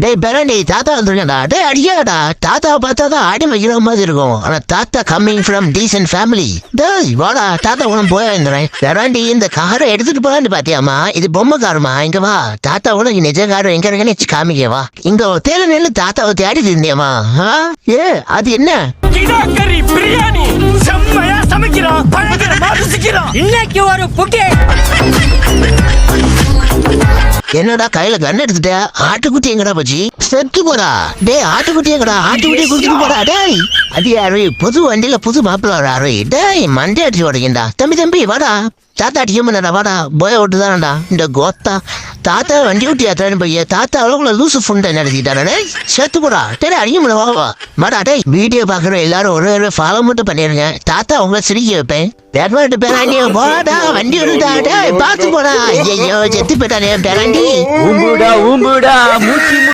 டேய் பெரண்டி தாத்தா வந்துருக்கா. டேய் அடியாடா, தாத்தாவை பார்த்தா தான் ஆடி வைக்கிற மாதிரி இருக்கும். ஆனா தாத்தா கம்மிங் ஃப்ரம் டீசன்ட் ஃபேமிலி. டேய் வாடா, தாத்தா உன போய் வந்துடுறேன். பெரண்டி இந்த காரை எடுத்துட்டு போலான்னு பாத்தியாமா? இது பொம்மை காருமா, இங்க வா. தாத்தா உனக்கு நிஜ காரம் எங்க இருக்குன்னு காமிக்கவா. இங்க தேட நெல்லு தாத்தாவை தேடிட்டு இருந்தியம்மா. ஏ அது என்ன? கறி பிரியாணி செம்மையா சமைக்கிறோம், பயங்கரமா ருசிக்கிறோம். இன்னைக்கு ஒரு புட்டி. என்னடா கையில கண்ணு எடுத்துட்ட? ஆட்டுக்குட்டி எங்கடா போச்சு? செத்து போடா. டேய் ஆட்டுக்குட்டி எங்கடா? ஆட்டுக்குட்டியை கொடுத்துட்டு போடா. டேய் அது யாரு? புது வண்டியில புது மாப்பிள்ள வராரு. டேய் மண்டே அடிச்சு ஓடுங்கடா. தம்பி வாடா, தாத்தா அடிக்க வாடா. போய விட்டு தானடா இந்த கோத்தா. தாத்தா வண்டி விட்டு ஏத்தான்னு போய் தாத்தா அவ்வளோ லூசு ஃபுண்டை நடத்திட்டானே. செத்து போடா. டேய் அடிக்க முடியல வா மாடா. டேய் வீடியோ பாக்குற எல்லாரும் ஒரு ஃபாலோ மட்டும் பண்ணிருங்க. தாத்தா உங்களை சிரிக்க வைப்பேன். பேட்மாட்டு பேராண்டி போடா, வண்டி விடுடா. டேய் பார்த்து போடா. ஐயோ செத்து போயிட்டானே பேராண்டி. ஊம்புடா மூச்சு